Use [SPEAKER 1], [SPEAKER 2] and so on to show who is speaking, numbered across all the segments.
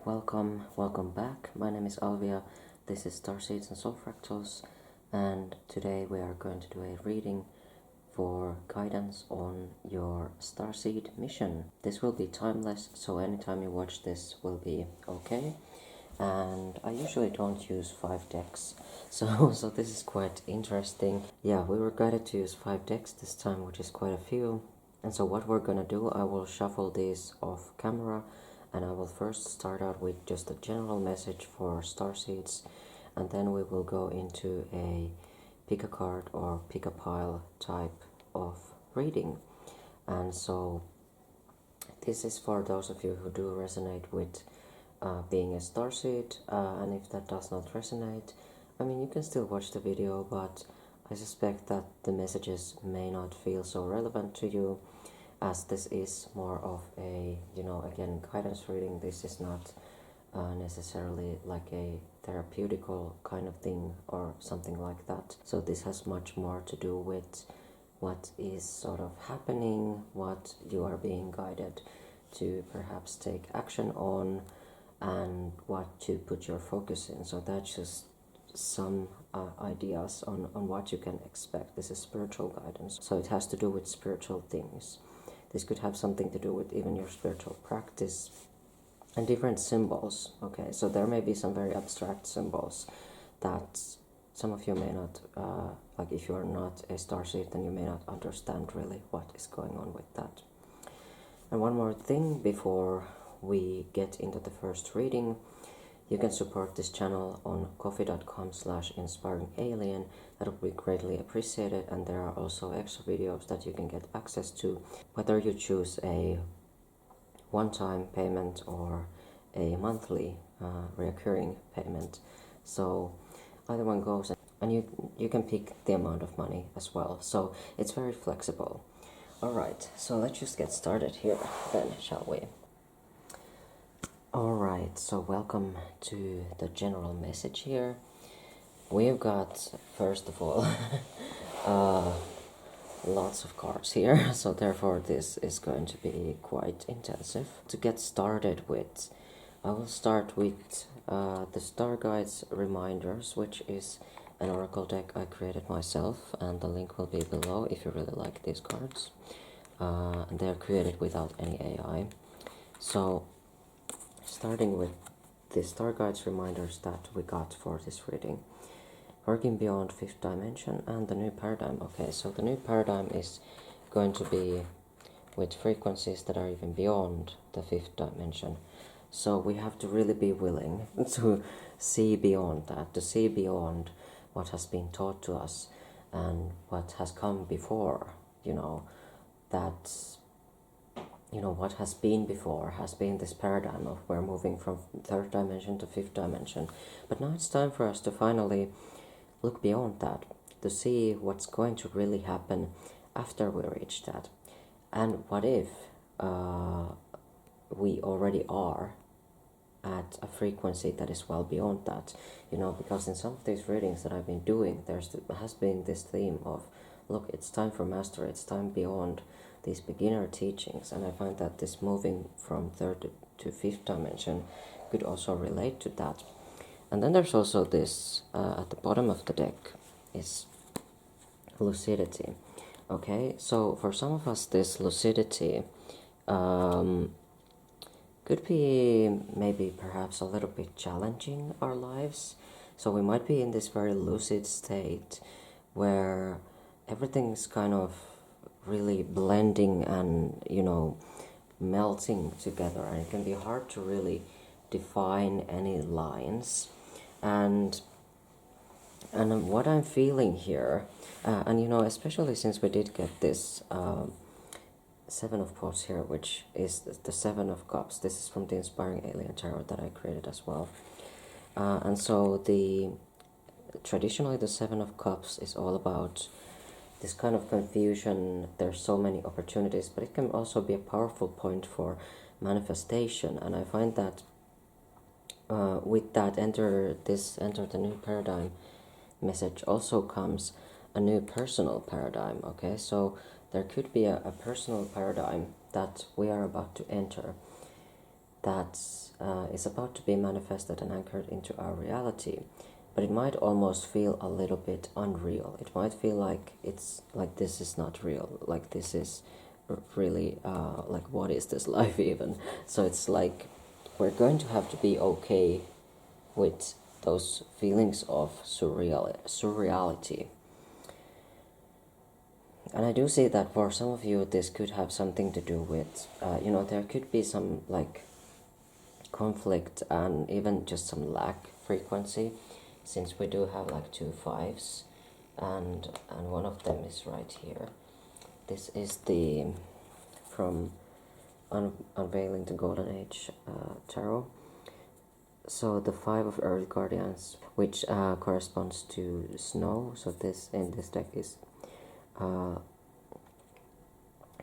[SPEAKER 1] welcome back. My name is Alvia, this is Starseeds and Soul Fractals, and today we are going to do a reading for guidance on your Starseed mission. This will be timeless, so anytime you watch this will be okay. And I usually don't use 5 decks, so this is quite interesting. Yeah, we were guided to use 5 decks this time, which is quite a few. And so what we're gonna do, I will shuffle these off camera, and I will first start out with just a general message for Starseeds, and then we will go into a pick a card or pick a pile type of reading. And so this is for those of you who do resonate with being a Starseed, and if that does not resonate, I mean, you can still watch the video, but I suspect that the messages may not feel so relevant to you, as this is more of a, again, guidance reading. This is not necessarily like a therapeutical kind of thing or something like that. So this has much more to do with what is sort of happening, what you are being guided to perhaps take action on, and what to put your focus in. So that's just some ideas on what you can expect. This is spiritual guidance, so it has to do with spiritual things. This could have something to do with even your spiritual practice and different symbols. Okay, so there may be some very abstract symbols that some of you may not, like if you are not a starseed, then you may not understand really what is going on with that. And one more thing before we get into the first reading, you can support this channel on coffee.com/inspiringalien. That would be greatly appreciated, and there are also extra videos that you can get access to, whether you choose a one-time payment or a monthly recurring payment. So either one goes, and you can pick the amount of money as well, so it's very flexible. Alright, so let's just get started here then, shall we? Alright, so welcome to the general message here. We've got, first of all, lots of cards here, so therefore this is going to be quite intensive. To get started with, I will start with the Star Guides Reminders, which is an oracle deck I created myself, and the link will be below if you really like these cards. They're created without any AI. So starting with the Star Guides Reminders that we got for this reading. Working beyond 5th dimension and the new paradigm. Okay, so the new paradigm is going to be with frequencies that are even beyond the 5th dimension. So we have to really be willing to see beyond that, to see beyond what has been taught to us and what has come before, what has been before has been this paradigm of we're moving from 3rd dimension to 5th dimension. But now it's time for us to finally look beyond that, to see what's going to really happen after we reach that. And what if we already are at a frequency that is well beyond that? Because in some of these readings that I've been doing, has been this theme of, look, it's time for mastery, it's time beyond these beginner teachings, and I find that this moving from 3rd to 5th dimension could also relate to that. And then there's also this, at the bottom of the deck, is lucidity. Okay, so for some of us, this lucidity could be maybe perhaps a little bit challenging our lives. So we might be in this very lucid state where everything's kind of really blending and, melting together, and it can be hard to really define any lines. And what I'm feeling here, and especially since we did get this 7 of Cups here, which is the 7 of Cups. This is from the Inspiring Alien Tarot that I created as well. And so traditionally the 7 of Cups is all about this kind of confusion. There's so many opportunities, but it can also be a powerful point for manifestation. And I find that with that enter the new paradigm message also comes a new personal paradigm. Okay, so there could be a personal paradigm that we are about to enter that is about to be manifested and anchored into our reality. But it might almost feel a little bit unreal. It might feel like it's like this is not real. Like this is really like what is this life even? So it's like we're going to have to be okay with those feelings of surreality. And I do see that for some of you, this could have something to do with, there could be some like conflict and even just some lack frequency, since we do have like 2 5s, and one of them is right here. This is the from Unveiling the Golden Age tarot. So the 5 of Earth Guardians, which corresponds to snow. So this in this deck is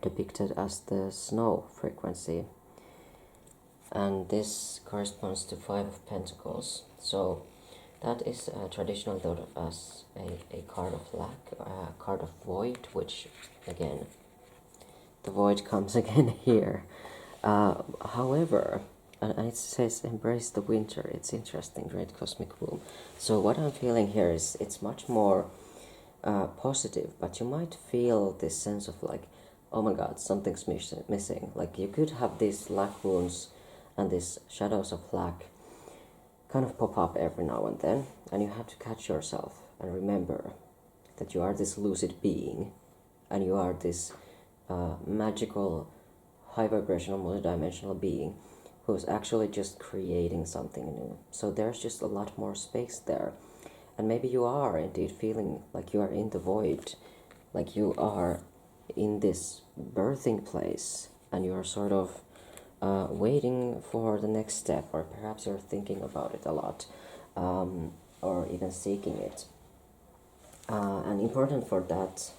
[SPEAKER 1] depicted as the snow frequency, and this corresponds to 5 of Pentacles. So that is traditionally thought of as a card of lack, a card of void, which again, the void comes again here. However, and it says embrace the winter. It's interesting, great cosmic womb. So what I'm feeling here is it's much more positive, but you might feel this sense of like, oh my god, something's missing. Like you could have these lack wounds and these shadows of lack kind of pop up every now and then, and you have to catch yourself and remember that you are this lucid being, and you are this magical, high vibrational, multidimensional being who's actually just creating something new. So there's just a lot more space there. And maybe you are indeed feeling like you are in the void, like you are in this birthing place, and you are sort of waiting for the next step, or perhaps you're thinking about it a lot, or even seeking it. And important for that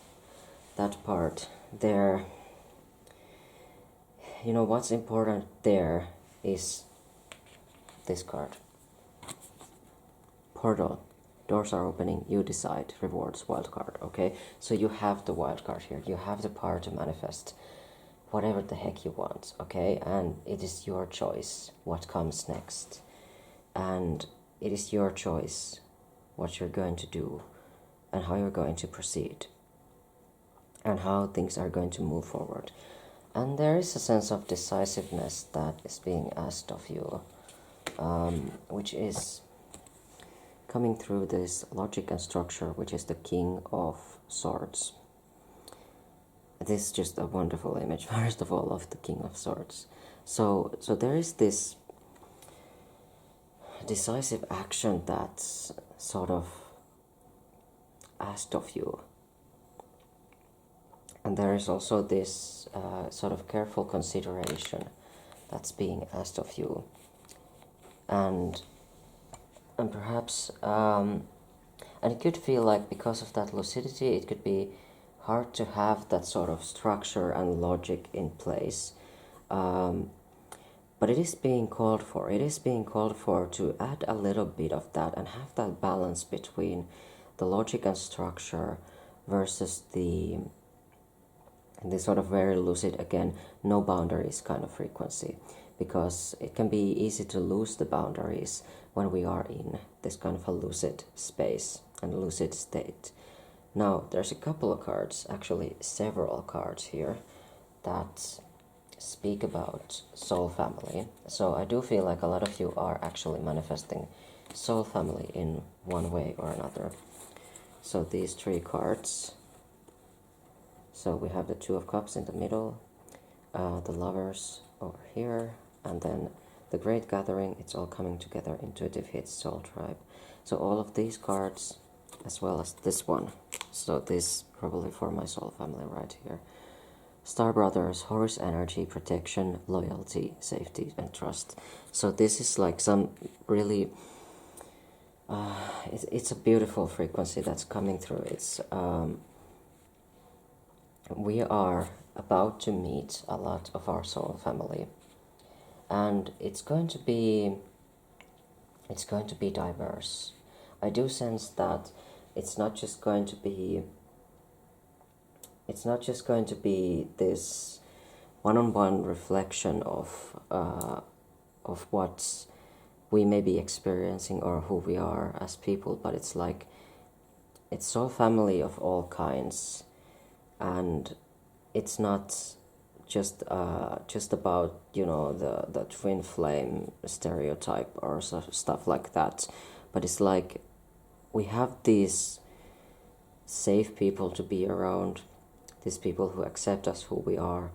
[SPEAKER 1] part there, what's important there is this card. Portal. Doors are opening, you decide, rewards, wild card, okay? So you have the wild card here. You have the power to manifest whatever the heck you want, okay? And it is your choice what comes next. And it is your choice what you're going to do and how you're going to proceed and how things are going to move forward. And there is a sense of decisiveness that is being asked of you, which is coming through this logic and structure, which is the King of Swords. This is just a wonderful image, first of all, of the King of Swords. So there is this decisive action that's sort of asked of you. And there is also this sort of careful consideration that's being asked of you. And perhaps, and it could feel like because of that lucidity, it could be hard to have that sort of structure and logic in place. But it is being called for. It is being called for to add a little bit of that and have that balance between the logic and structure versus the sort of very lucid, again, no boundaries kind of frequency. Because it can be easy to lose the boundaries when we are in this kind of a lucid space and lucid state. Now, there's a couple of cards, actually several cards here, that speak about soul family. So I do feel like a lot of you are actually manifesting soul family in one way or another. So these 3 cards. So we have the 2 of Cups in the middle, the Lovers over here, and then the Great Gathering. It's all coming together, intuitive hits, soul tribe. So all of these cards, as well as this one. So this probably for my soul family right here. Star Brothers, Horus energy, protection, loyalty, safety, and trust. So this is like some really, it's a beautiful frequency that's coming through. It's we are about to meet a lot of our soul family, and it's going to be diverse. I do sense that it's not just going to be this one-on-one reflection of of what we may be experiencing or who we are as people, but it's like it's soul family of all kinds, and it's not just about the twin flame stereotype or stuff like that, but it's like we have these safe people to be around, these people who accept us who we are,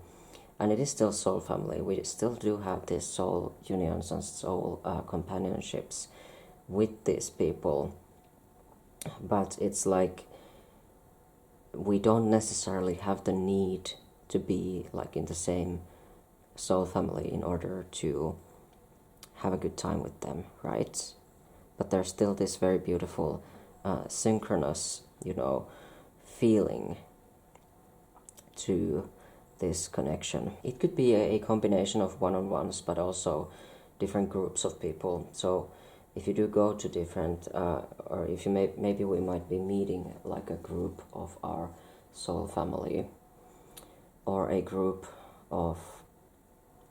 [SPEAKER 1] and it is still soul family. We still do have these soul unions and soul companionships with these people, but it's like we don't necessarily have the need to be like in the same soul family in order to have a good time with them, right? But there's still this very beautiful synchronous, feeling to this connection. It could be a combination of one-on-ones, but also different groups of people. So if you do go to different, or if you maybe we might be meeting like a group of our soul family, or a group of,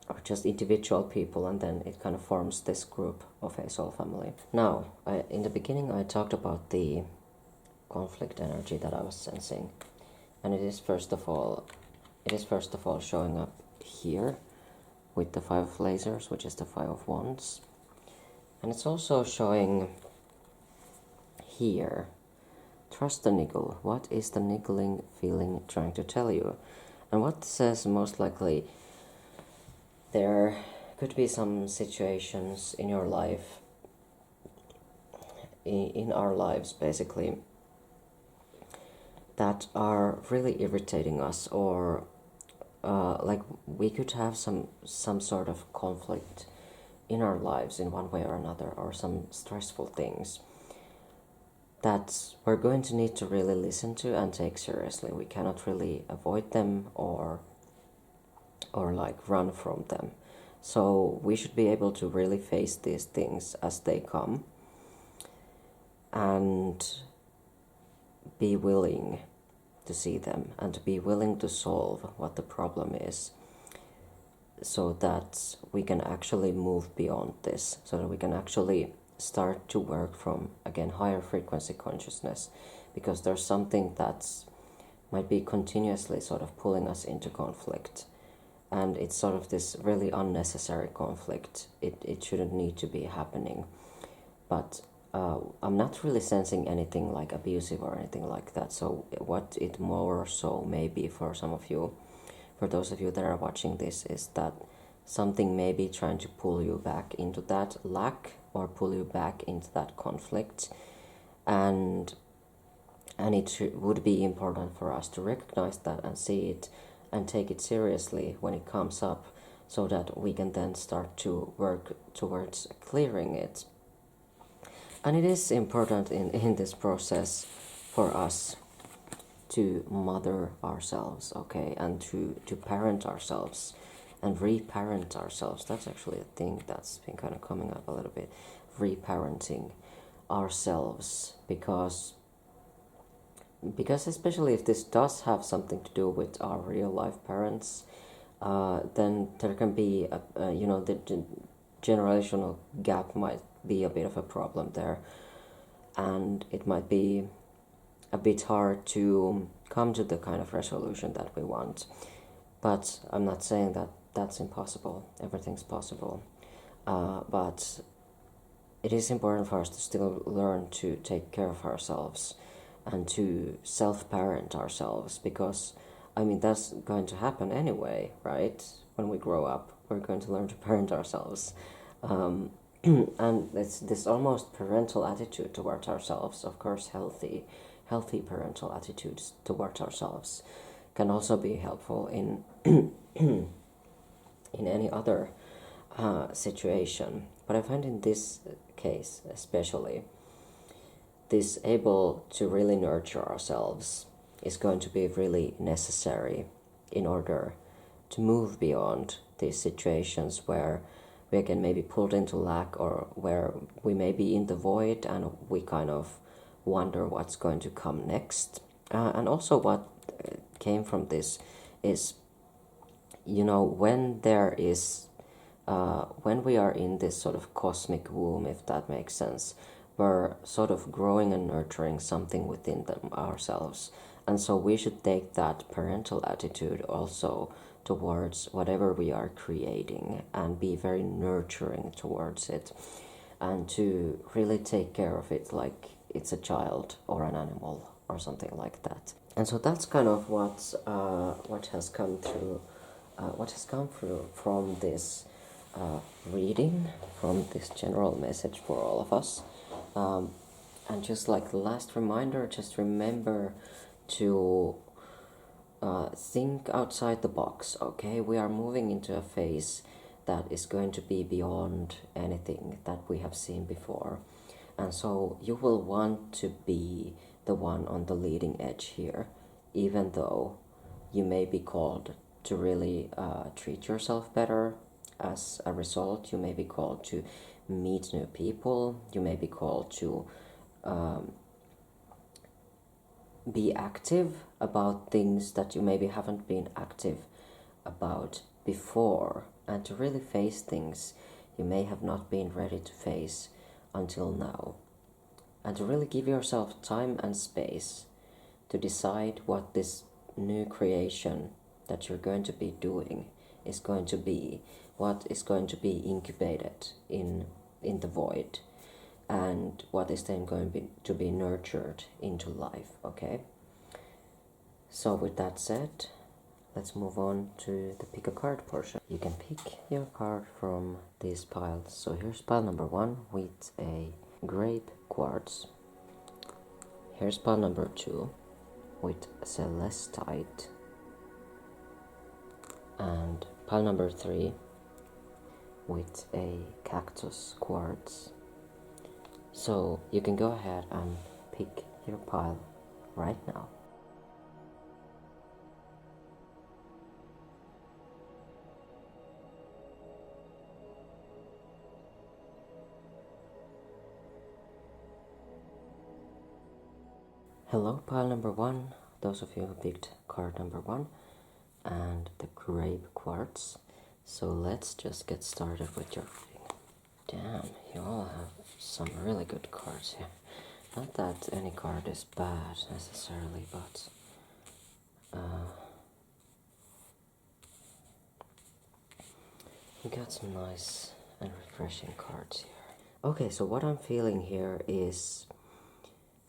[SPEAKER 1] or just individual people, and then it kind of forms this group of a soul family. Now, in the beginning I talked about the conflict energy that I was sensing, and it is first of all showing up here with the 5 of lasers, which is the 5 of wands, and it's also showing here. Trust the niggle. What is the niggling feeling trying to tell you? And what says most likely there could be some situations in your life, in our lives basically, that are really irritating us, or like we could have some sort of conflict in our lives in one way or another, or some stressful things that we're going to need to really listen to and take seriously. We cannot really avoid them or like run from them. So we should be able to really face these things as they come and be willing to see them and to be willing to solve what the problem is, so that we can actually move beyond this, so that we can actually start to work from, again, higher frequency consciousness, because there's something that's might be continuously sort of pulling us into conflict, and it's sort of this really unnecessary conflict. It shouldn't need to be happening, but I'm not really sensing anything like abusive or anything like that. So what it more so may be for some of you, for those of you that are watching this, is that something may be trying to pull you back into that lack, or pull you back into that conflict, and it would be important for us to recognize that and see it and take it seriously when it comes up, so that we can then start to work towards clearing it. And it is important in this process for us to mother ourselves, okay, and to parent ourselves and reparent ourselves. That's actually a thing that's been kind of coming up a little bit, reparenting ourselves, because especially if this does have something to do with our real life parents, then there can be the generational gap might be a bit of a problem there, and it might be a bit hard to come to the kind of resolution that we want. But I'm not saying that that's impossible. Everything's possible, but it is important for us to still learn to take care of ourselves and to self-parent ourselves, because that's going to happen anyway, right? When we grow up, we're going to learn to parent ourselves, and it's this almost parental attitude towards ourselves. Of course, healthy parental attitudes towards ourselves can also be helpful in in any other situation. But I find in this case especially, this able to really nurture ourselves is going to be really necessary in order to move beyond these situations where we are maybe pulled into lack, or where we may be in the void and we kind of wonder what's going to come next. And also what came from this is, when there is when we are in this sort of cosmic womb, if that makes sense, we're sort of growing and nurturing something within them ourselves. And so we should take that parental attitude also towards whatever we are creating and be very nurturing towards it, and to really take care of it like it's a child or an animal or something like that. And so that's kind of what has come through, from this reading, from this general message for all of us. And just like the last reminder, just remember to think outside the box, okay? We are moving into a phase that is going to be beyond anything that we have seen before. And so you will want to be the one on the leading edge here, even though you may be called to really treat yourself better. As a result, you may be called to meet new people, you may be called to be active about things that you maybe haven't been active about before, and to really face things you may have not been ready to face until now, and to really give yourself time and space to decide what this new creation that you're going to be doing is going to be, what is going to be incubated in the void, and what is then going to be nurtured into life, okay? So with that said, let's move on to the pick a card portion. You can pick your card from these piles. So here's pile number 1 with a grape quartz. Here's pile number 2 with celestite. And pile number 3 with a cactus quartz. So you can go ahead and pick your pile right now. Hello, pile number 1, those of you who picked card number 1 and the grape quartz. So let's just get started with your reading. Damn, you all have some really good cards here. Not that any card is bad necessarily, but we got some nice and refreshing cards here. Okay, so what I'm feeling here is,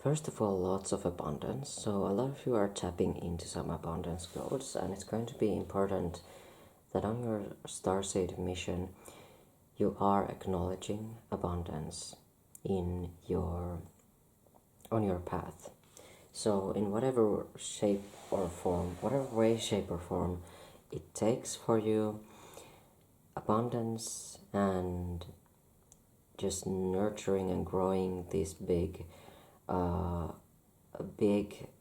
[SPEAKER 1] first of all, lots of abundance. So a lot of you are tapping into some abundance codes, and it's going to be important that on your Starseed mission, you are acknowledging abundance on your path. So in whatever shape or form, whatever way, shape or form it takes for you, abundance and just nurturing and growing these big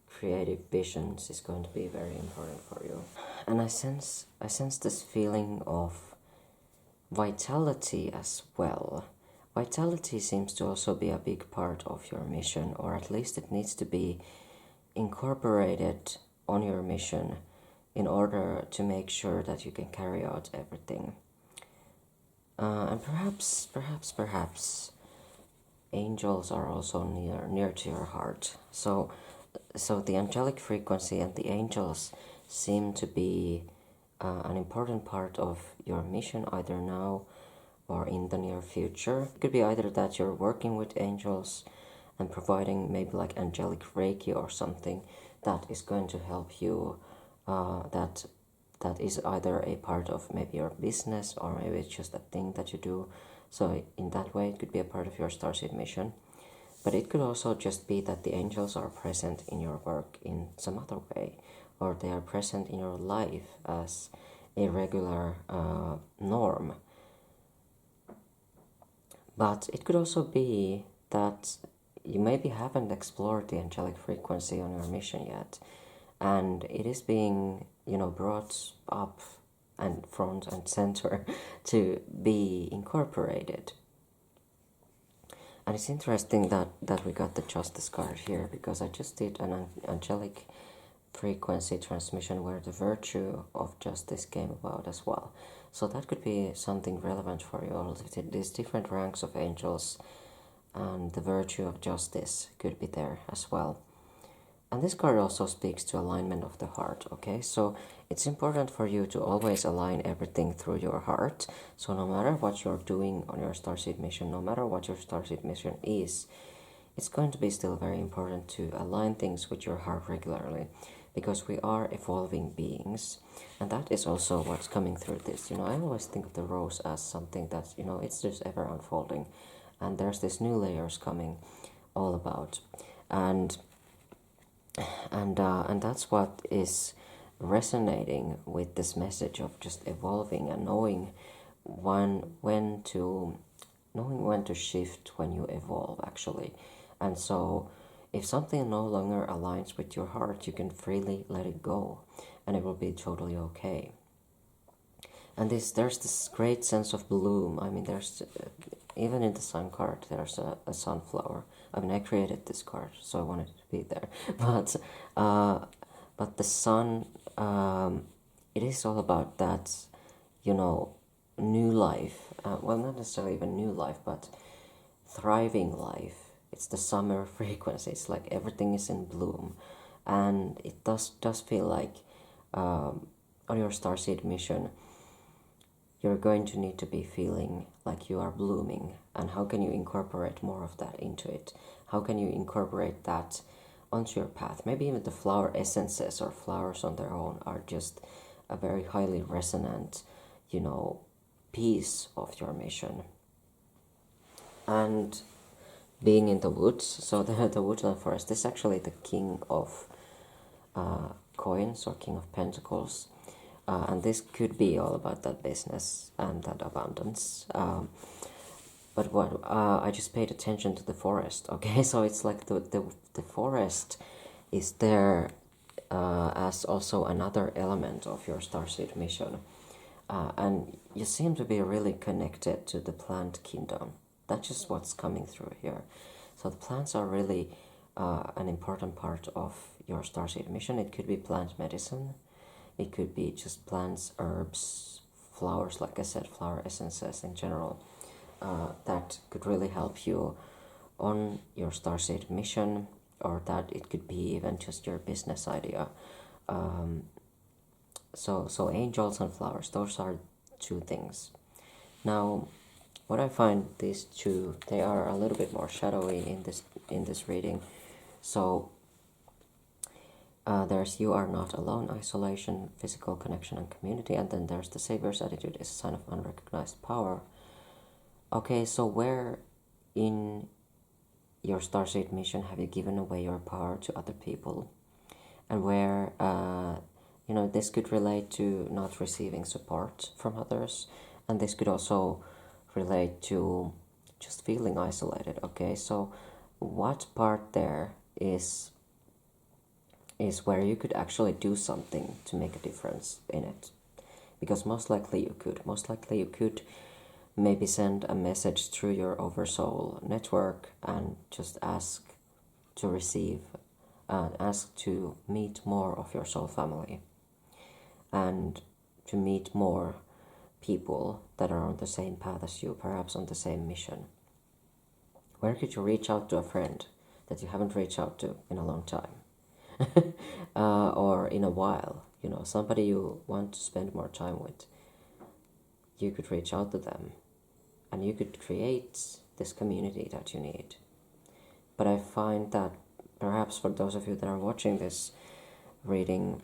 [SPEAKER 1] creative visions is going to be very important for you. And I sense this feeling of vitality as well. Vitality seems to also be a big part of your mission, or at least it needs to be incorporated on your mission in order to make sure that you can carry out everything. And perhaps angels are also near to your heart. So the angelic frequency and the angels seem to be an important part of your mission, either now or in the near future. It could be either that you're working with angels and providing maybe like angelic Reiki or something that is going to help you, that is either a part of maybe your business, or maybe it's just a thing that you do. So in that way, it could be a part of your Starseed mission. But it could also just be that the angels are present in your work in some other way, or they are present in your life as a regular norm. But it could also be that you maybe haven't explored the angelic frequency on your mission yet, and it is being, brought up and front and center to be incorporated. And it's interesting that we got the Justice card here, because I just did an angelic frequency transmission where the virtue of justice came about as well. So that could be something relevant for you all. These different ranks of angels and the virtue of justice could be there as well. And this card also speaks to alignment of the heart, okay? So it's important for you to always align everything through your heart. So no matter what you're doing on your Starseed mission, no matter what your Starseed mission is, it's going to be still very important to align things with your heart regularly, because we are evolving beings, and that is also what's coming through this. I always think of the rose as something that's, it's just ever unfolding, and there's this new layers coming all about, and that's what is resonating with this message of just evolving and knowing when to shift when you evolve, actually. And so if something no longer aligns with your heart, you can freely let it go, and it will be totally okay. And there's this great sense of bloom. I mean, there's even in the sun card, there's a sunflower. I mean, I created this card, so I wanted it to be there. But the sun, it is all about that, new life. Well, not necessarily even new life, but thriving life. It's the summer frequency. It's like everything is in bloom, and it does feel like on your Starseed mission, you're going to need to be feeling like you are blooming. And how can you incorporate more of that into it? How can you incorporate that onto your path? Maybe even the flower essences or flowers on their own are just a very highly resonant, piece of your mission. And being in the woods, so the woodland forest is actually the king of coins, or king of pentacles. And this could be all about that business and that abundance. But what I just paid attention to the forest. Okay, so it's like the forest is there as also another element of your Starseed mission, and you seem to be really connected to the plant kingdom. That's just what's coming through here. So the plants are really an important part of your Starseed mission. It could be plant medicine. It could be just plants, herbs, flowers, like I said, flower essences in general. That could really help you on your Starseed mission, or that it could be even just your business idea. So angels and flowers, those are two things. Now, what I find, these two, they are a little bit more shadowy in this reading. So there's you are not alone, isolation, physical connection, and community, and then there's the Savior's attitude is a sign of unrecognized power. Okay, so where in your Starseed mission have you given away your power to other people? And where, this could relate to not receiving support from others, and this could also relate to just feeling isolated. Okay, so what part there is where you could actually do something to make a difference in it? Because most likely you could maybe send a message through your oversoul network and just ask to receive, ask to meet more of your soul family, and to meet more people that are on the same path as you, perhaps on the same mission. Where could you reach out to a friend that you haven't reached out to in a long time? Or in a while, somebody you want to spend more time with. You could reach out to them, and you could create this community that you need. But I find that perhaps for those of you that are watching this reading,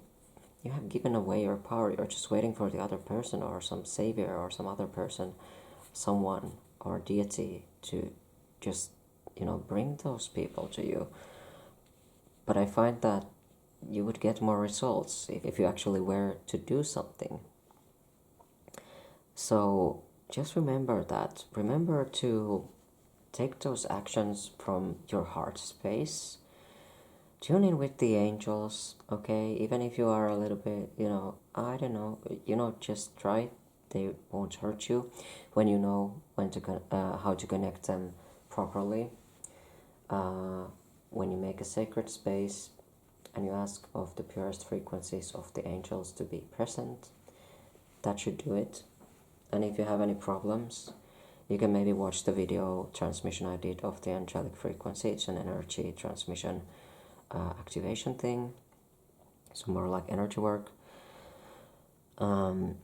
[SPEAKER 1] you have given away your power. You're just waiting for the other person, or some savior, or some other person, someone, or deity to just, bring those people to you. But I find that you would get more results if you actually were to do something. So just remember that. Remember to take those actions from your heart space. Tune in with the angels, okay? Even if you are a little bit, I don't know, just try. They won't hurt you when you know how to connect them properly. When you make a sacred space, and you ask of the purest frequencies of the angels to be present, that should do it. And if you have any problems, you can maybe watch the video transmission I did of the angelic frequency. It's an energy transmission activation thing, so more like energy work. So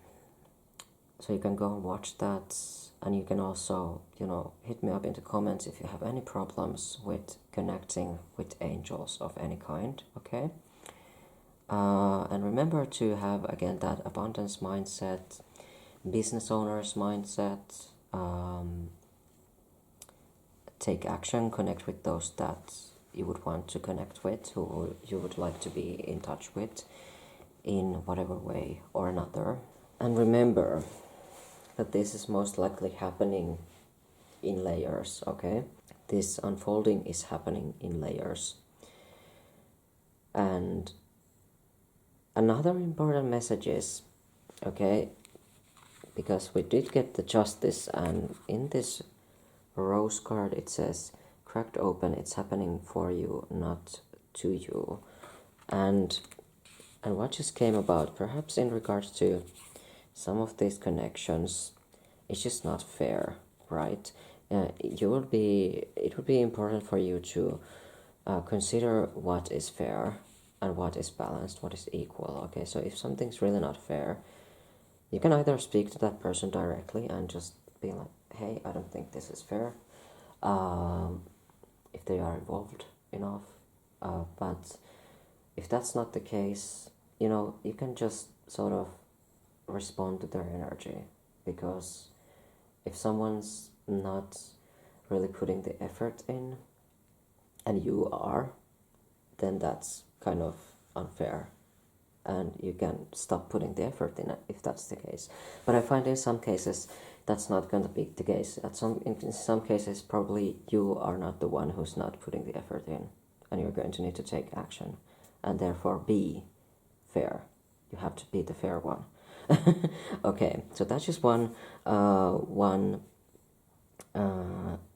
[SPEAKER 1] you can go and watch that, and you can also, hit me up in the comments if you have any problems with connecting with angels of any kind, okay? And remember to have, again, that abundance mindset, business owner's mindset, take action, connect with those that you would want to connect with, who you would like to be in touch with in whatever way or another. And remember that this is most likely happening in layers, okay? This unfolding is happening in layers. And another important message is, okay, because we did get the justice, and in this rose card it says, cracked open, it's happening for you, not to you. And what just came about, perhaps in regards to some of these connections, it's just not fair, right? It would be important for you to consider what is fair and what is balanced, what is equal, okay? So if something's really not fair, you can either speak to that person directly and just be like, hey, I don't think this is fair, if they are involved enough. But if that's not the case, you can just sort of respond to their energy, because if someone's not really putting the effort in and you are, then that's kind of unfair, and you can stop putting the effort in it if that's the case. But I find in some cases that's not going to be the case. In some cases probably you are not the one who's not putting the effort in, and you're going to need to take action and therefore be fair. You have to be the fair one. Okay, so that's just one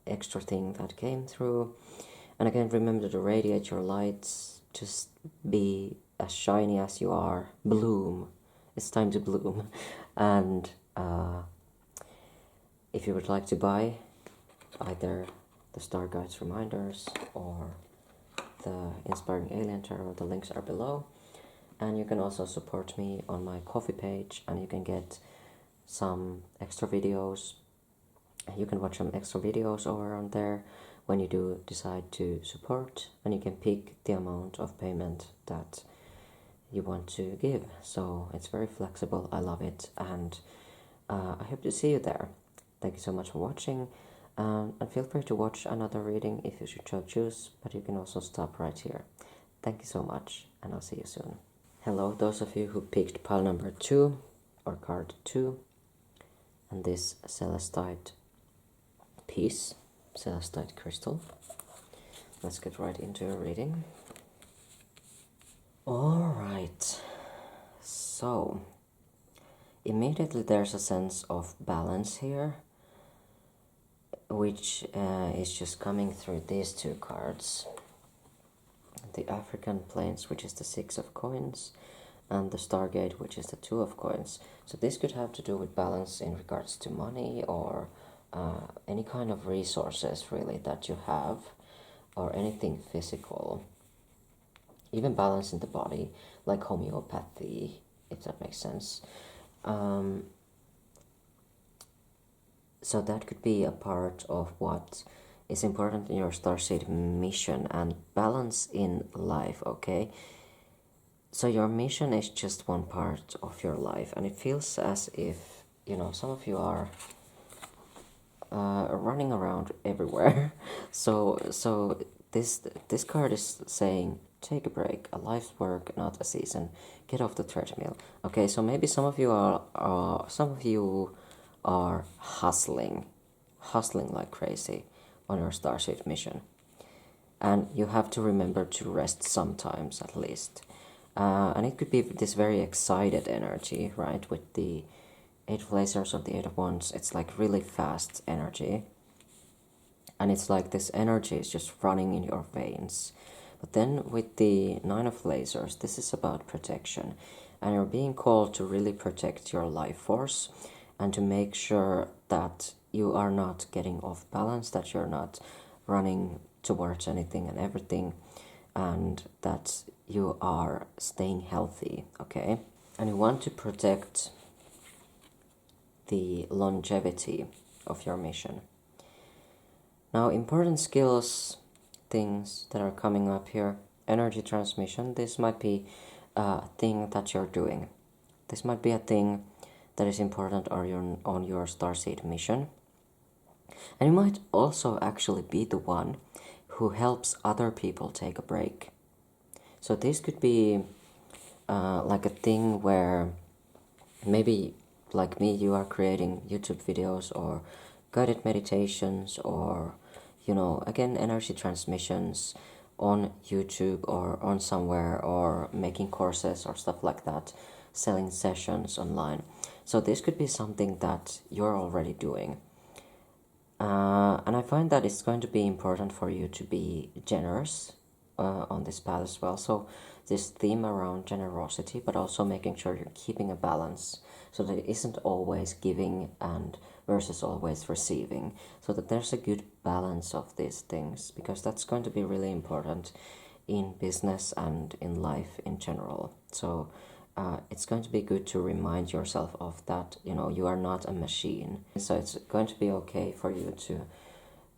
[SPEAKER 1] extra thing that came through. And again, remember to radiate your lights, just be as shiny as you are, bloom. It's time to bloom. And if you would like to buy either the Star Guides reminders or the Inspiring Alien Tarot, the links are below. And you can also support me on my Ko-fi page, and you can get some extra videos. You can watch some extra videos over on there when you do decide to support, and you can pick the amount of payment that you want to give. So it's very flexible. I love it, and I hope to see you there. Thank you so much for watching, and feel free to watch another reading if you should so choose, but you can also stop right here. Thank you so much, and I'll see you soon. Hello, those of you who picked pile number 2 or card 2 and this celestite piece, celestite crystal. Let's get right into a reading. Alright, so immediately there's a sense of balance here, which is just coming through these 2 cards. The African Plains, which is the 6 of coins, and the Stargate, which is the 2 of coins. So this could have to do with balance in regards to money or any kind of resources really that you have, or anything physical. Even balance in the body, like homeopathy, if that makes sense. So that could be a part of what is important in your Starseed mission, and balance in life, okay? So your mission is just one part of your life, and it feels as if, some of you are running around everywhere. So this card is saying, take a break, a life's work, not a season. Get off the treadmill. Okay, so maybe some of you are hustling like crazy on your Starseed mission, and you have to remember to rest sometimes at least. And it could be this very excited energy, right? With the 8 of Lasers or the 8 of Wands, it's like really fast energy, and it's like this energy is just running in your veins. But then with the Nine of Lasers, this is about protection. And you're being called to really protect your life force and to make sure that you are not getting off balance, that you're not running towards anything and everything, and that you are staying healthy, okay? And you want to protect the longevity of your mission. Now, important skills, things that are coming up here. Energy transmission, this might be a thing that you're doing. This might be a thing that is important on your Starseed mission. And you might also actually be the one who helps other people take a break. So this could be like a thing where maybe, like me, you are creating YouTube videos or guided meditations or, again, energy transmissions on YouTube or on somewhere, or making courses or stuff like that, selling sessions online. So this could be something that you're already doing. And I find that it's going to be important for you to be generous on this path as well. So this theme around generosity, but also making sure you're keeping a balance so that it isn't always giving and versus always receiving. So that there's a good balance of these things, because that's going to be really important in business and in life in general. So it's going to be good to remind yourself of that, you are not a machine. So it's going to be okay for you to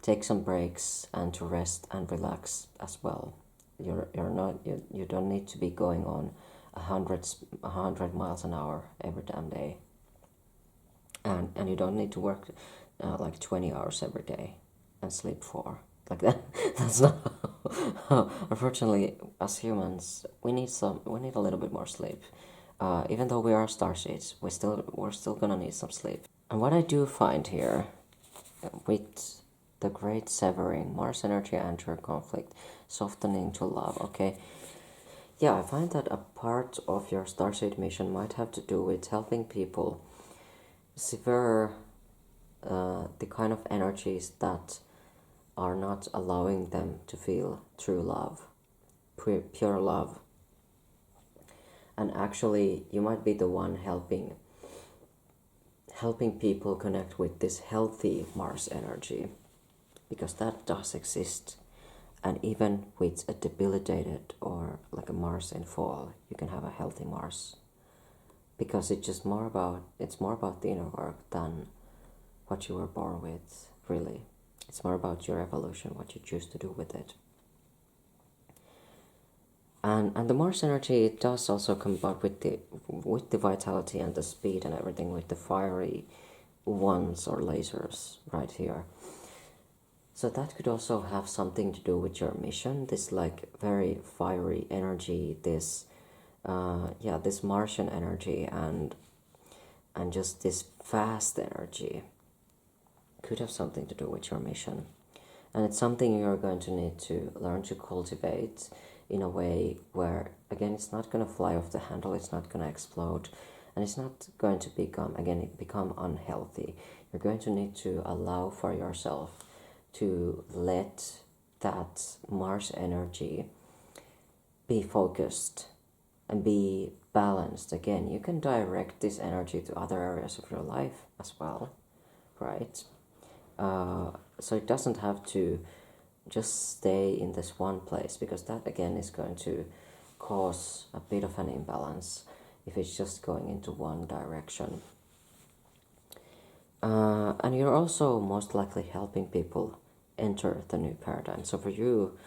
[SPEAKER 1] take some breaks and to rest and relax as well. You don't need to be going on 100 miles an hour every damn day. And you don't need to work like 20 hours every day and sleep 4. Like that. That's not unfortunately, as humans, we need a little bit more sleep. Even though we are starseeds, we're still gonna need some sleep. And what I do find here with the great severing, Mars energy enter conflict, softening to love, okay? Yeah, I find that a part of your Starseed mission might have to do with helping people sever the kind of energies that are not allowing them to feel true love, pure love. And actually, you might be the one helping people connect with this healthy Mars energy, because that does exist. And even with a debilitated or like a Mars in fall, you can have a healthy Mars, because it's more about the inner work than what you were born with, really. It's more about your evolution, what you choose to do with it. And the Mars energy, it does also come about with the vitality and the speed and everything, with the fiery ones or lasers right here. So that could also have something to do with your mission, this like very fiery energy, this this Martian energy and just this fast energy could have something to do with your mission. And it's something you're going to need to learn to cultivate in a way where, again, it's not going to fly off the handle, it's not going to explode, and it's not going to become unhealthy. You're going to need to allow for yourself to let that Mars energy be focused and be balanced. Again, you can direct this energy to other areas of your life as well, right? So it doesn't have to just stay in this one place, because that again is going to cause a bit of an imbalance if it's just going into one direction. And you're also most likely helping people enter the new paradigm. So for you,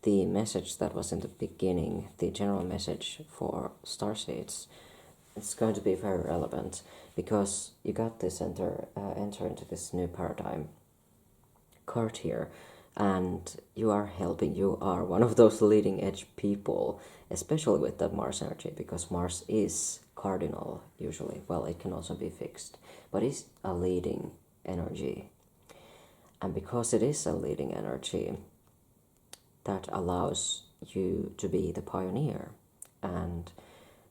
[SPEAKER 1] the message that was in the beginning, the general message for Starseeds, it's going to be very relevant, because you got this enter into this new paradigm card here, and you are one of those leading edge people, especially with that Mars energy, because Mars is cardinal usually. Well, it can also be fixed, but it's a leading energy. And because it is a leading energy, that allows you to be the pioneer and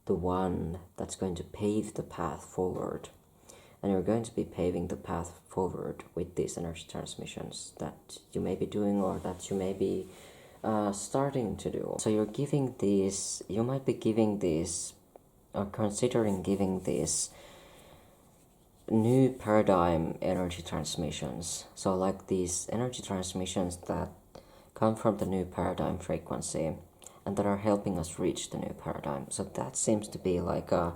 [SPEAKER 1] the one that's going to pave the path forward. And you're going to be paving the path forward with these energy transmissions that you may be doing, or that you may be starting to do. So you're giving these, you might be giving these, or considering giving these new paradigm energy transmissions. So like these energy transmissions that come from the new paradigm frequency and that are helping us reach the new paradigm. So that seems to be like a,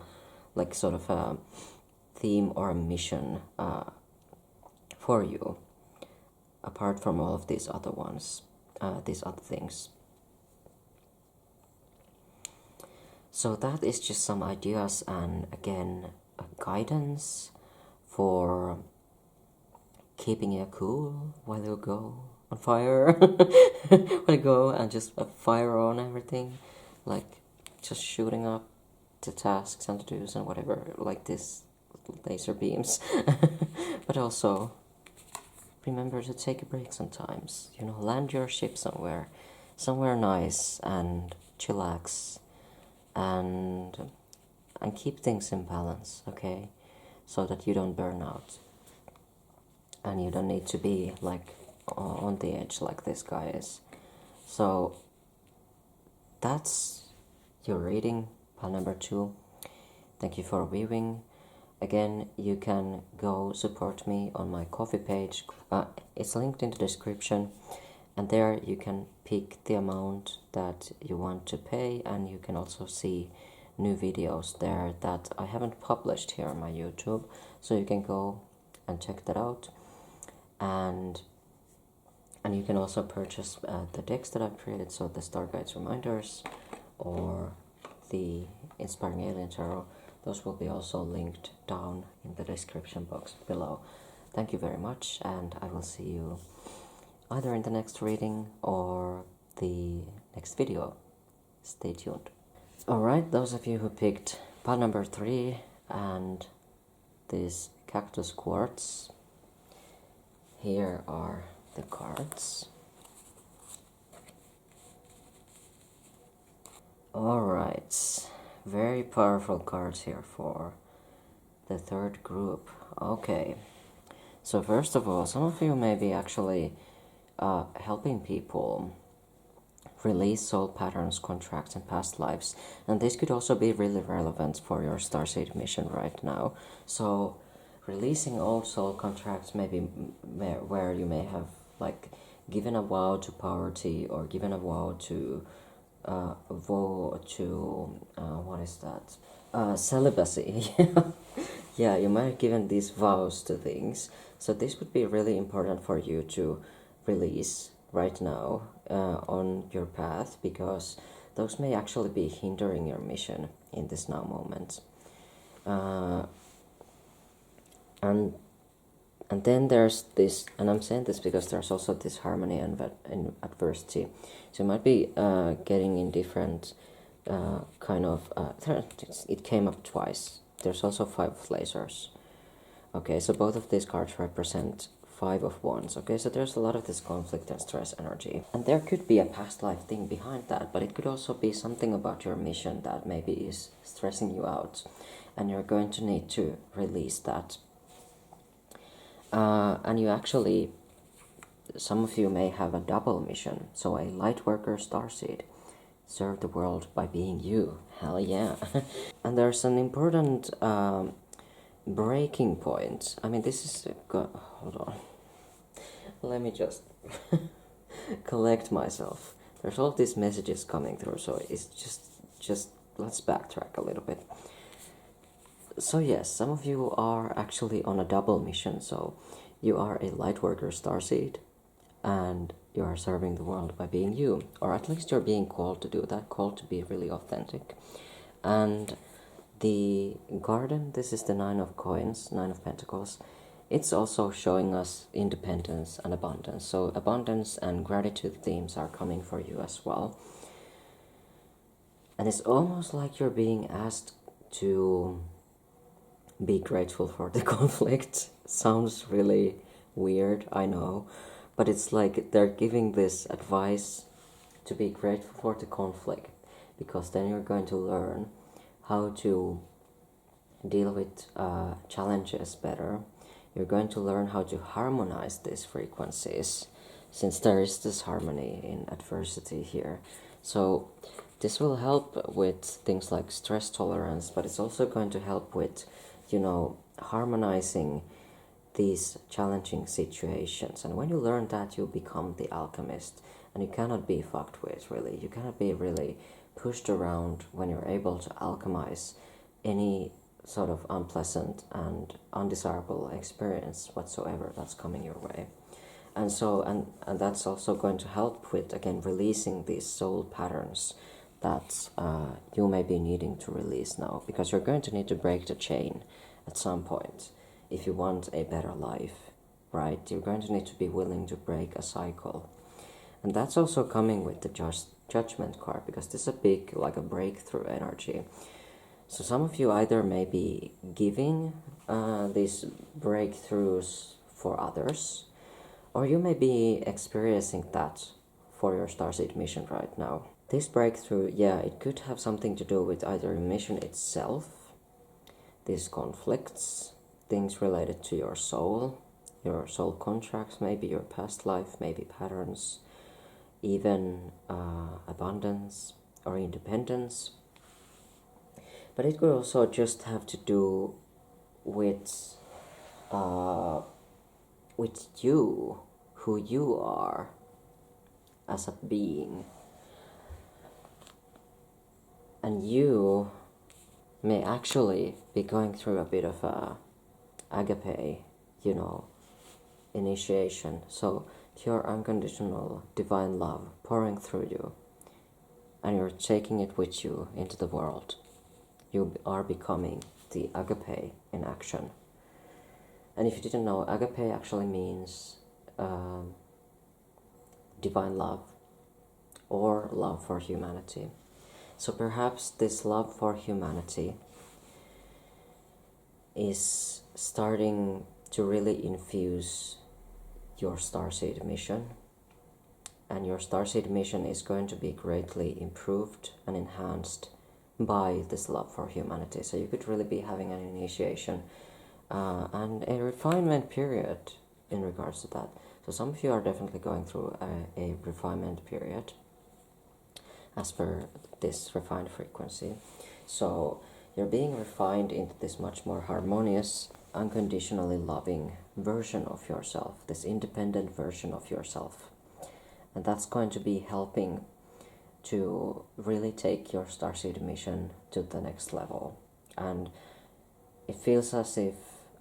[SPEAKER 1] like sort of a theme or a mission for you, apart from all of these other ones, these other things. So that is just some ideas and again a guidance for keeping you cool while you go on fire, while you go and just fire on everything, like just shooting up the tasks and to dos and whatever, like this laser beams. But also remember to take a break sometimes, you know, land your ship somewhere nice and chillax and keep things in balance, okay, so that you don't burn out and you don't need to be like on the edge like this guy is. So that's your reading, pile number 2. Thank you for viewing. Again, you can go support me on my Ko-fi page. It's linked in the description, and there you can pick the amount that you want to pay, and you can also see new videos there that I haven't published here on my YouTube, so you can go and check that out. And you can also purchase the decks that I've created, so the Star Guides Reminders or the Inspiring Alien Tarot. Those will be also linked down in the description box below. Thank you very much, and I will see you either in the next reading or the next video. Stay tuned. Alright, those of you who picked pile number 3 and this cactus quartz, here are the cards. Alright, very powerful cards here for the third group. Okay, so first of all, some of you may be actually helping people release soul patterns, contracts, and past lives, and this could also be really relevant for your Starseed mission right now. So releasing old soul contracts, maybe where you may have like given a vow to poverty or given a vow to what is that, celibacy. Yeah, you might have given these vows to things, so this would be really important for you to release right now on your path, because those may actually be hindering your mission in this now moment. And then there's this, and I'm saying this because there's also this harmony and adversity. So you might be getting in different kind of, it came up twice. There's also 5 of lasers. Okay, so both of these cards represent 5 of wands. Okay, so there's a lot of this conflict and stress energy. And there could be a past life thing behind that, but it could also be something about your mission that maybe is stressing you out. And you're going to need to release that. And you actually, some of you may have a double mission. So a light worker starseed. Serve the world by being you. Hell yeah. And there's an important breaking point. I mean, this is... hold on. Let me just collect myself. There's all these messages coming through, so it's just let's backtrack a little bit. So yes, some of you are actually on a double mission. So you are a light worker starseed, and you are serving the world by being you, or at least you're being called to do that, called to be really authentic. And the garden, this is the 9 of coins, 9 of pentacles. It's also showing us independence and abundance. So abundance and gratitude themes are coming for you as well. And it's almost like you're being asked to be grateful for the conflict. Sounds really weird, I know. But it's like they're giving this advice to be grateful for the conflict, because then you're going to learn how to deal with challenges better. You're going to learn how to harmonize these frequencies since there is this harmony in adversity here. So this will help with things like stress tolerance, but it's also going to help with, harmonizing these challenging situations. And when you learn that, you become the alchemist, and you cannot be fucked with, really. You cannot be really pushed around when you're able to alchemize any sort of unpleasant and undesirable experience whatsoever that's coming your way. And so, and that's also going to help with, again, releasing these soul patterns that you may be needing to release now, because you're going to need to break the chain at some point if you want a better life, right? You're going to need to be willing to break a cycle. And that's also coming with the judgment card, because this is a big, like a breakthrough energy. So some of you either may be giving these breakthroughs for others, or you may be experiencing that for your Starseed mission right now. This breakthrough, it could have something to do with either your mission itself, these conflicts, things related to your soul contracts, maybe your past life, maybe patterns, even abundance or independence. But it could also just have to do with you, who you are as a being. And you may actually be going through a bit of a agape, initiation. So pure unconditional divine love pouring through you, and you're taking it with you into the world. You are becoming the agape in action. And if you didn't know, agape actually means divine love or love for humanity. So perhaps this love for humanity is starting to really infuse your Starseed mission. And your Starseed mission is going to be greatly improved and enhanced by this love for humanity. So you could really be having an initiation and a refinement period in regards to that. So some of you are definitely going through a refinement period as per this refined frequency. So you're being refined into this much more harmonious, unconditionally loving version of yourself, this independent version of yourself. And that's going to be helping to really take your Starseed mission to the next level. And it feels as if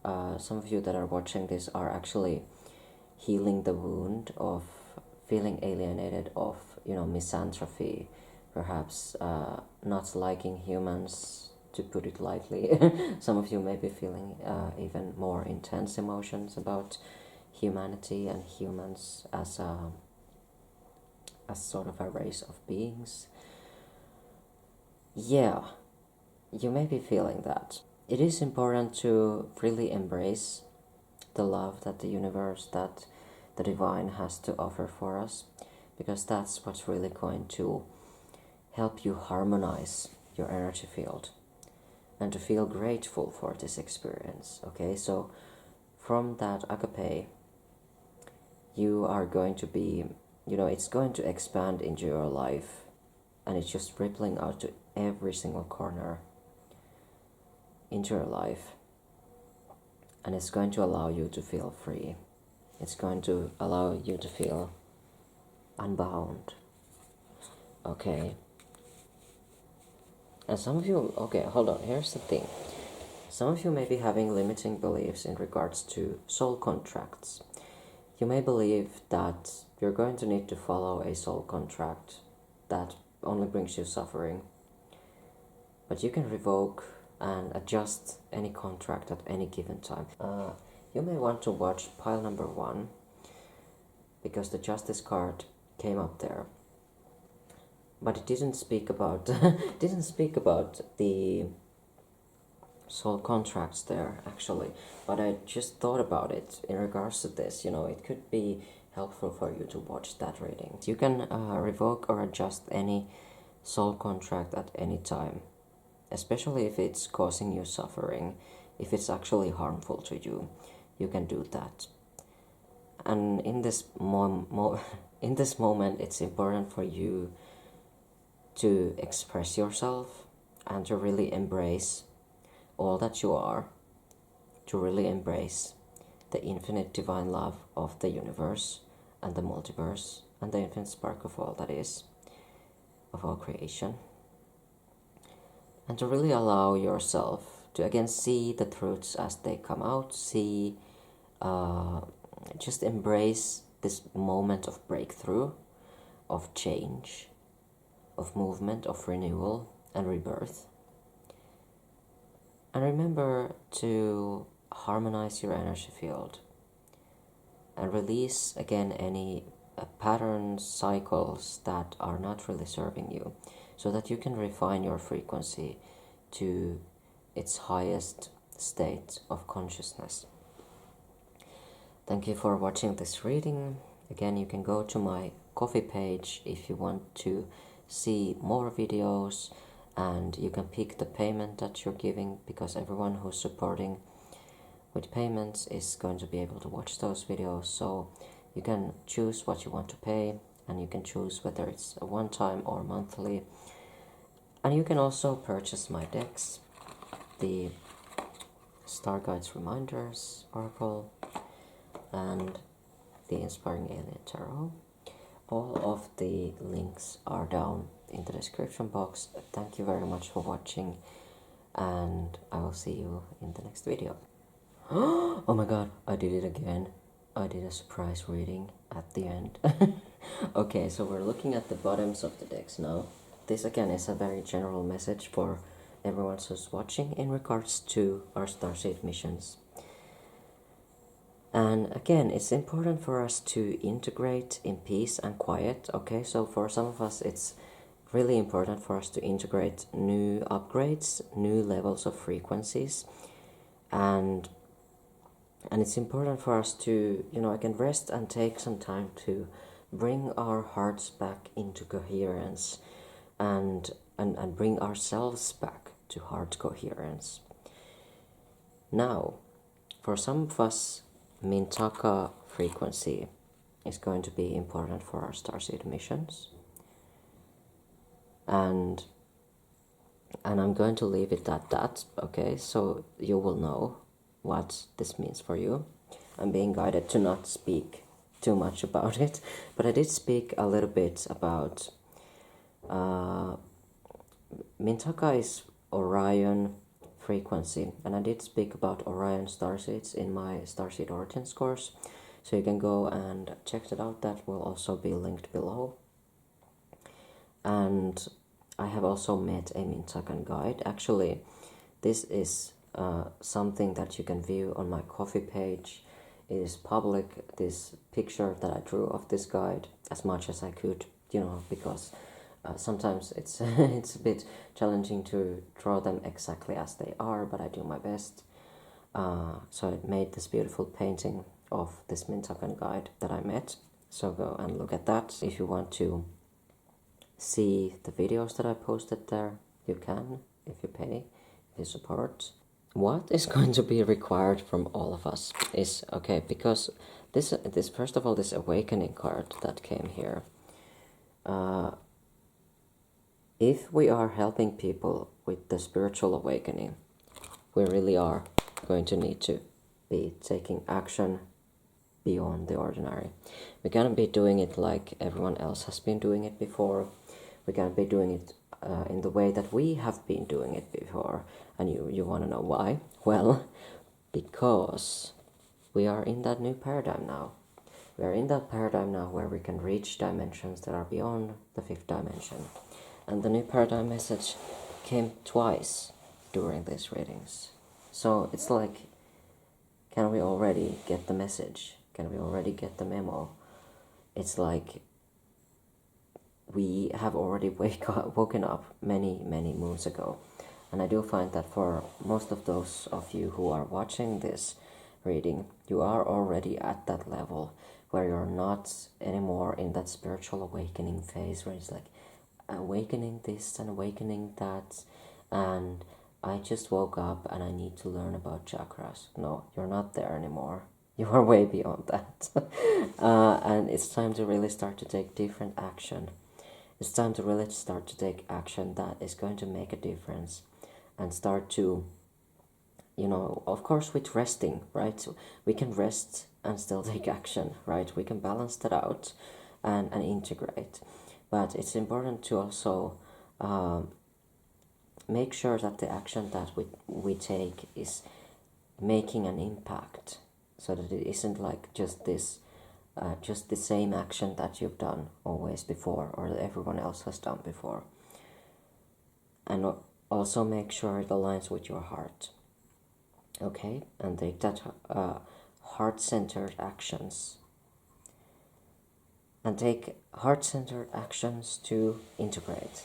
[SPEAKER 1] some of you that are watching this are actually healing the wound of feeling alienated, of misanthropy, perhaps not liking humans, to put it lightly. Some of you may be feeling even more intense emotions about humanity and humans as sort of a race of beings. Yeah, you may be feeling that. It is important to really embrace the love that the universe, that the divine has to offer for us, because that's what's really going to help you harmonize your energy field and to feel grateful for this experience. Okay, so from that agape, you are going to be, it's going to expand into your life, and it's just rippling out to every single corner into your life, and it's going to allow you to feel free. It's going to allow you to feel unbound. Okay. And some of you, okay, hold on, here's the thing. Some of you may be having limiting beliefs in regards to soul contracts. You may believe that you're going to need to follow a soul contract that only brings you suffering. But you can revoke and adjust any contract at any given time. You may want to watch pile number 1, because the Justice card came up there. But it didn't speak about the soul contracts there, actually. But I just thought about it in regards to this. It could be helpful for you to watch that reading. You can revoke or adjust any soul contract at any time, especially if it's causing you suffering. If it's actually harmful to you, you can do that. And in this in this moment, it's important for you to express yourself and to really embrace all that you are, to really embrace the infinite divine love of the universe and the multiverse and the infinite spark of all that is, of all creation. And to really allow yourself to again see the truths as they come out, just embrace this moment of breakthrough, of change, of movement, of renewal and rebirth. And remember to harmonize your energy field and release again any patterns, cycles that are not really serving you, so that you can refine your frequency to its highest state of consciousness. Thank you for watching this reading. Again, you can go to my Ko-fi page if you want to see more videos, and you can pick the payment that you're giving, because everyone who's supporting with payments is going to be able to watch those videos. So you can choose what you want to pay, and you can choose whether it's a one-time or monthly. And you can also purchase my decks, the Star Guides Reminders Oracle and the Inspiring Alien Tarot. All of the links are down in the description box. Thank you very much for watching, and I will see you in the next video. Oh my god, I did it again. I did a surprise reading at the end. Okay, so we're looking at the bottoms of the decks now. This again is a very general message for everyone who's watching in regards to our Starseed missions. And again, it's important for us to integrate in peace and quiet, okay? So for some of us, it's really important for us to integrate new upgrades, new levels of frequencies, and it's important for us to, again, rest and take some time to bring our hearts back into coherence and bring ourselves back to heart coherence. Now, for some of us, Mintaka frequency is going to be important for our Starseed missions. And I'm going to leave it at that, okay? So you will know what this means for you. I'm being guided to not speak too much about it, but I did speak a little bit about Mintaka is Orion frequency, and I did speak about Orion Starseeds in my Starseed Origins course, so you can go and check that out. That will also be linked below. And I have also made a Mintakan guide. Actually, this is something that you can view on my Ko-fi page. It is public, this picture that I drew of this guide, as much as I could, because sometimes it's it's a bit challenging to draw them exactly as they are, but I do my best. So I made this beautiful painting of this Mintakan guide that I made. So go and look at that. If you want to see the videos that I posted there, you can, if you pay, if you support. What is going to be required from all of us is, okay, because this first of all, this awakening card that came here, if we are helping people with the spiritual awakening, we really are going to need to be taking action beyond the ordinary. We can't be doing it like everyone else has been doing it before. We can't be doing it in the way that we have been doing it before. And you want to know why? Well, because we are in that new paradigm now. We are in that paradigm now where we can reach dimensions that are beyond the fifth dimension. And the new paradigm message came twice during these readings. So it's like, can we already get the message? Can we already get the memo? It's like we have already woken up many moons ago. And I do find that for most of those of you who are watching this reading, you are already at that level where you're not anymore in that spiritual awakening phase where it's like awakening this and awakening that, and I just woke up and I need to learn about chakras. No, you're not there anymore. You are way beyond that. And it's time to really start to take different action. It's time to really start to take action that is going to make a difference, and start to, of course, with resting, right? So we can rest and still take action, right? We can balance that out and integrate. But it's important to also make sure that the action that we take is making an impact, so that it isn't like just the same action that you've done always before, or that everyone else has done before. And also make sure it aligns with your heart. Okay, and take that heart-centered actions. And take heart-centered actions to integrate.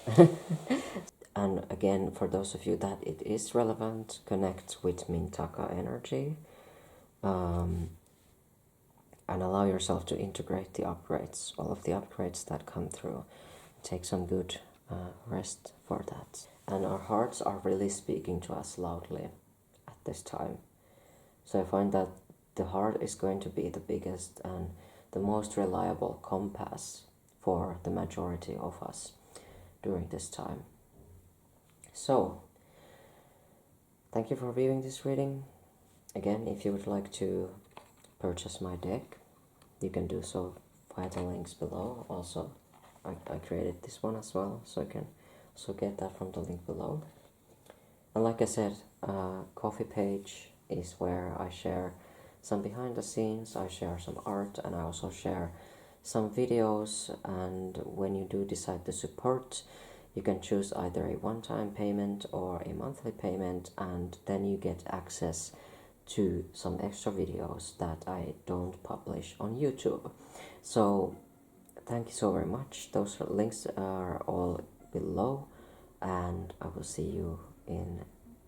[SPEAKER 1] And again, for those of you that it is relevant, connect with Mintaka energy. And allow yourself to integrate the upgrades, all of the upgrades that come through. Take some good rest for that. And our hearts are really speaking to us loudly at this time. So I find that the heart is going to be the biggest and the most reliable compass for the majority of us during this time. So, thank you for viewing this reading. Again, if you would like to purchase my deck, you can do so via the links below. Also, I created this one as well, so you can also get that from the link below. And like I said, coffee page is where I share some behind the scenes, I share some art, and I also share some videos. And when you do decide to support, you can choose either a one-time payment or a monthly payment, and then you get access to some extra videos that I don't publish on YouTube. So thank you so very much. Those links are all below, and I will see you in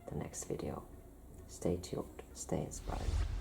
[SPEAKER 1] the next video. Stay tuned, stay inspired.